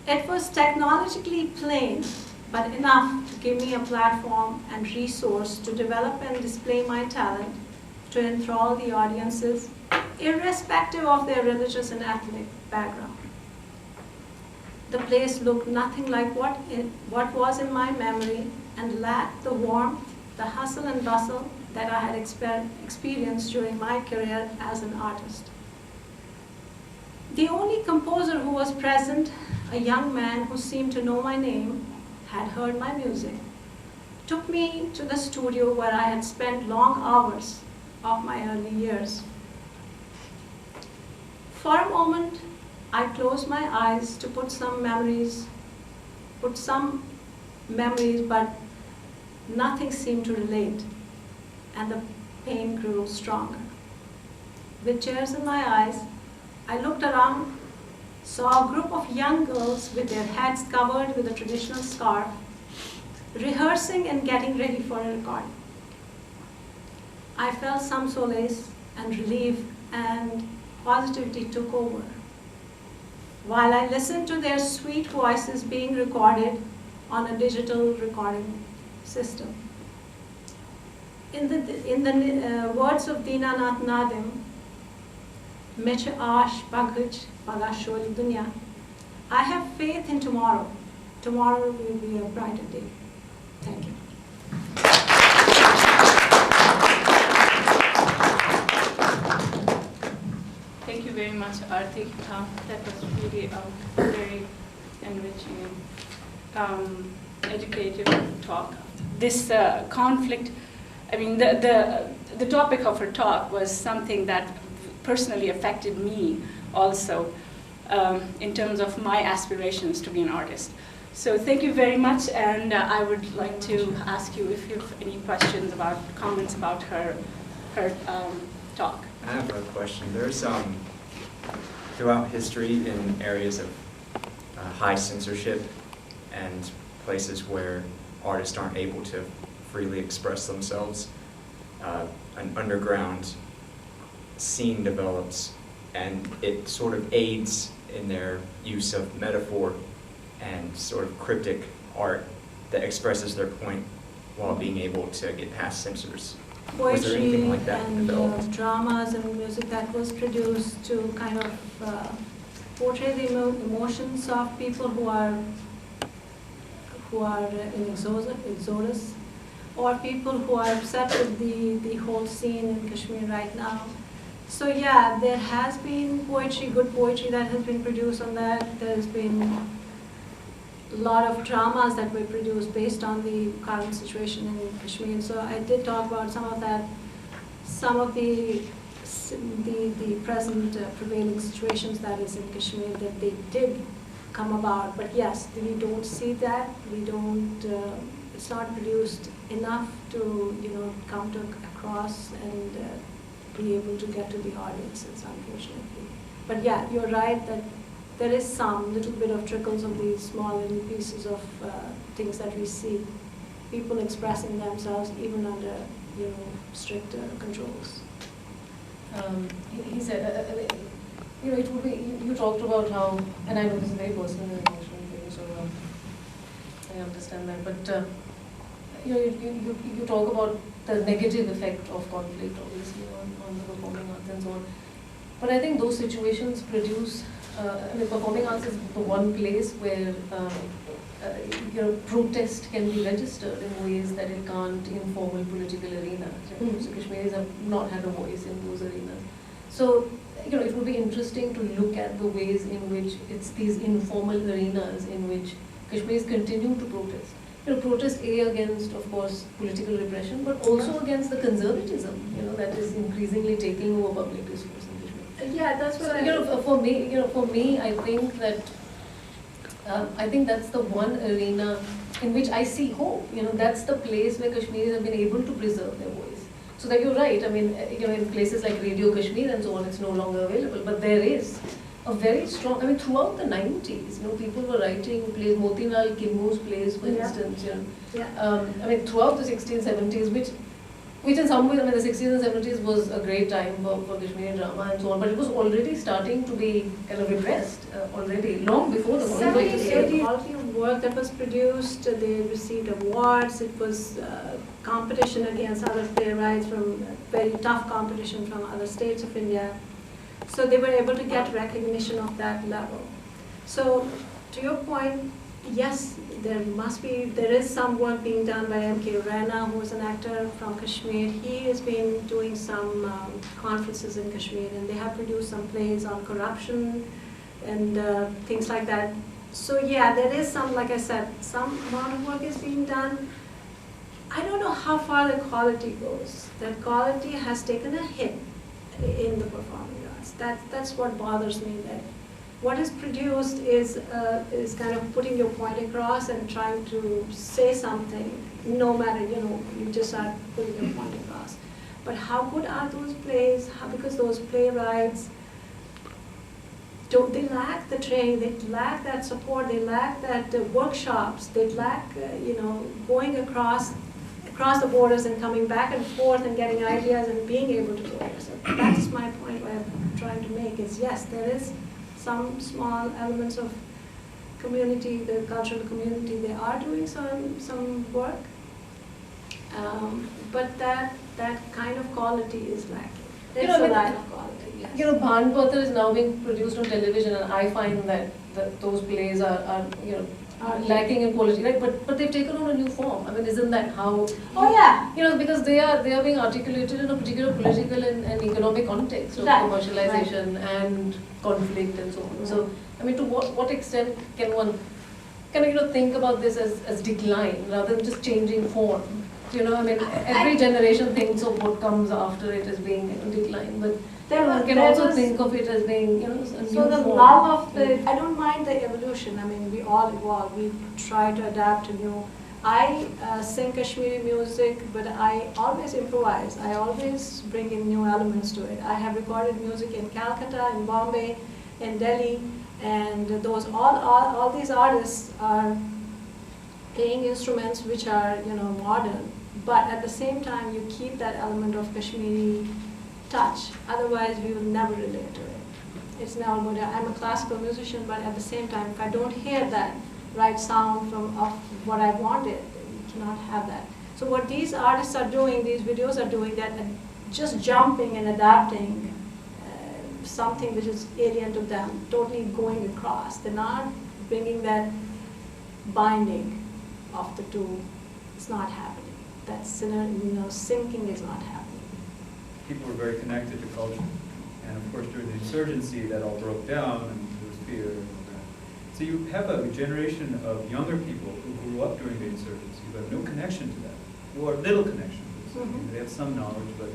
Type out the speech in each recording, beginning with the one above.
It was technologically plain, but enough to give me a platform and resource to develop and display my talent, to enthrall the audiences, irrespective of their religious and ethnic background. The place looked nothing like what was in my memory and lacked the warmth, the hustle and bustle that I had experienced during my career as an artist. The only composer who was present, a young man who seemed to know my name, had heard my music, took me to the studio where I had spent long hours of my early years. For a moment, I closed my eyes to put some memories, but nothing seemed to relate, and the pain grew stronger. With tears in my eyes, I looked around, saw a group of young girls with their heads covered with a traditional scarf, rehearsing and getting ready for a recording. I felt some solace and relief, and positivity took over, while I listened to their sweet voices being recorded on a digital recording system. In the words of Dinanath Nadim, Meche ash bagaj bagashol dunya, I have faith in tomorrow. Tomorrow will be a brighter day. Thank you. Thank you very much, Arti. That was really a very enriching and educative talk. This conflict, I mean, the topic of her talk was something that personally affected me also in terms of my aspirations to be an artist. So thank you very much, and I would like to ask you if you have any questions about, comments about her talk. I have a question. There's throughout history in areas of high censorship and places where artists aren't able to freely express themselves, an underground scene develops, and it sort of aids in their use of metaphor and sort of cryptic art that expresses their point while being able to get past censors. Was there anything like that and developed? dramas and music that was produced to kind of portray the emotions of people who are in exodus, or people who are upset with the whole scene in Kashmir right now. So yeah, there has been poetry, good poetry that has been produced on that. There's been a lot of dramas that were produced based on the current situation in Kashmir. So I did talk about some of that, some of the present prevailing situations that is in Kashmir, that they did come about. But yes, we don't see that. We don't. It's not produced enough to come to across and be able to get to the audiences, unfortunately. But yeah, you're right that there is some little bit of trickles of these small little pieces of things that we see, people expressing themselves even under strict controls. He said, it would be, you talked about how, and I know this is very personal and emotional for you, so I understand that, but you talk about the negative effect of conflict, obviously, on the performing arts and so on. But I think those situations produce, performing arts is the one place where protest can be registered in ways that it can't in formal political arenas. Right? So Kashmiris have not had a voice in those arenas. So it would be interesting to look at the ways in which it's these informal arenas in which Kashmiris continue to protest. Protest against, of course, political repression, but also against the conservatism, that is increasingly taking over public discourse in Kashmir. Yeah, that's what for me, I think that I think that's the one arena in which I see hope. That's the place where Kashmiris have been able to preserve their voice. So that you're right. I mean, in places like Radio Kashmir and so on, it's no longer available, but there is a very strong, throughout the 90s, people were writing plays, Motilal Kimu's plays, for instance, throughout the 1670s, which Which in some ways, I mean, the 60s and 70s was a great time for Kashmiri drama and so on, but it was already starting to be kind of repressed already, long before the 70s, 80s, quality of work that was produced, they received awards, it was competition against other playwrights from very tough competition from other states of India. So they were able to get recognition of that level. So to your point, yes, there is some work being done by M.K. Rana, who is an actor from Kashmir. He has been doing some conferences in Kashmir, and they have produced some plays on corruption and things like that. So yeah, there is some, like I said, some amount of work is being done. I don't know how far the quality goes. That quality has taken a hit in the performing arts. That's what bothers me, that what is produced is kind of putting your point across and trying to say something, no matter, you just are putting your point across. But how good are those plays? Because those playwrights, they lack the training, they lack that support, they lack that workshops, they lack, going across the borders and coming back and forth and getting ideas and being able to go there. So that's my point what I'm trying to make is, yes, there is some small elements of community, the cultural community, they are doing some work, but that kind of quality is lacking. There's a lack of quality, yes. Bhanpatra is now being produced on television, and I find that those plays are lacking in quality, right? But they've taken on a new form. I mean, isn't that how? Oh yeah. Because they are being articulated in a particular political and economic context of commercialization and conflict and so on. Right. So, I mean, to what extent can one kind of think about this as decline rather than just changing form? I mean, every generation thinks of what comes after it as being decline, but one can also think of it as being, a new form. So the love of I don't mind the evolution. I mean, we all evolve. We try to adapt to new. I sing Kashmiri music, but I always improvise. I always bring in new elements to it. I have recorded music in Calcutta, in Bombay, in Delhi, and those all these artists are playing instruments which are modern, but at the same time you keep that element of Kashmiri touch. Otherwise, we will never relate to it. It's now I'm a classical musician, but at the same time, if I don't hear that right sound of what I wanted, you cannot have that. So what these artists are doing, these videos are doing, that just jumping and adapting something which is alien to them, totally going across. They're not bringing that binding of the two. It's not happening. That syncing is not happening. People were very connected to culture. And of course, during the insurgency, that all broke down, and there was fear. So you have a generation of younger people who grew up during the insurgency who have no connection to that, or little connection to this. They have some knowledge, but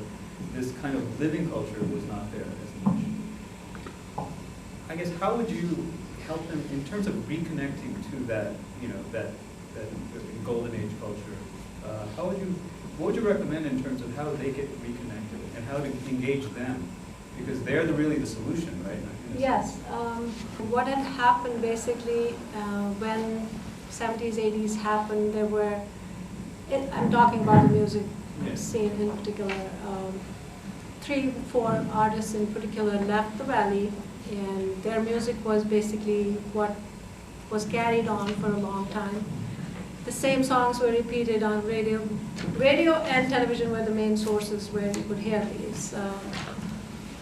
this kind of living culture was not there as much. I guess, how would you help them in terms of reconnecting to that, that golden age culture? What would you recommend in terms of how they get reconnected and how to engage them? Because they're really the solution, right? Yes. What had happened basically when 70s, 80s happened, there were, I'm talking about the music scene in particular, 3, 4 artists in particular left the valley, and their music was basically what was carried on for a long time. The same songs were repeated on radio. Radio and television were the main sources where you could hear these.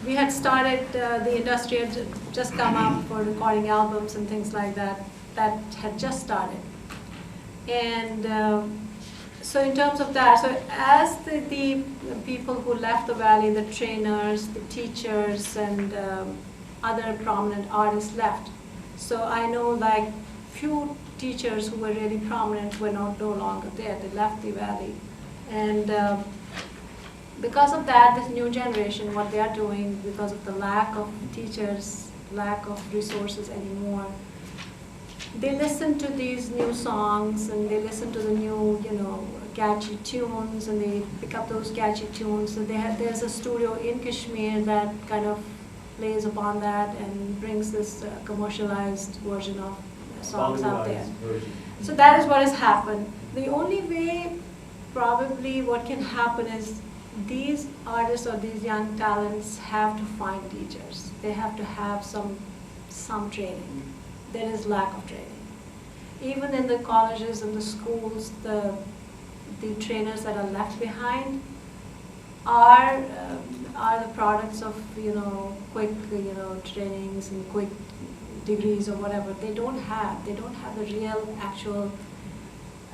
We had started, the industry had just come up for recording albums and things like that. That had just started. And so in terms of that, so as the people who left the valley, the trainers, the teachers, and other prominent artists left. So I know like few teachers who were really prominent were no longer there. They left the valley. And because of that, this new generation, what they are doing, because of the lack of teachers, lack of resources anymore, they listen to these new songs and they listen to the new, catchy tunes, and they pick up those catchy tunes. So there's a studio in Kashmir that kind of plays upon that and brings this commercialized version of songs out there. So that is what has happened. The only way probably what can happen is these artists or these young talents have to find teachers. They have to have some training. There is lack of training. Even in the colleges and the schools, the trainers that are left behind are the products of quick trainings and quick degrees or whatever. They don't have the real actual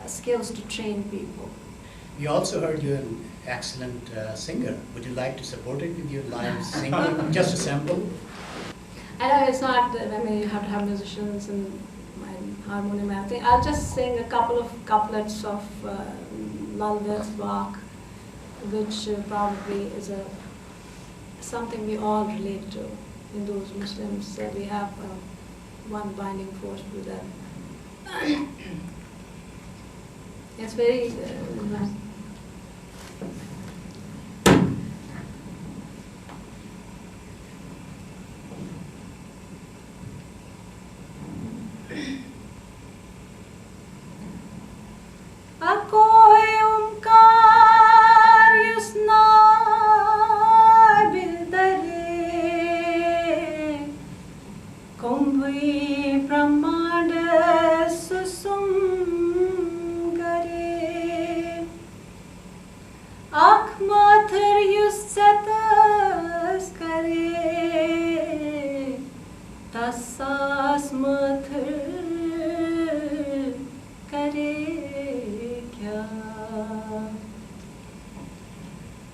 skills to train people. We also heard you're an excellent singer. Would you like to support it with your live singing? Just a sample. I know it's not, you have to have musicians and harmonium and everything. I'll just sing a couple of couplets of Lalved's Bach, which probably is something we all relate to. Hindus, Muslims, we have one binding force with them. It's very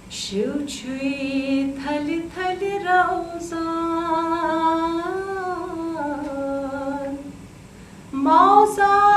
Shivchui thali thali rauzan Mauzan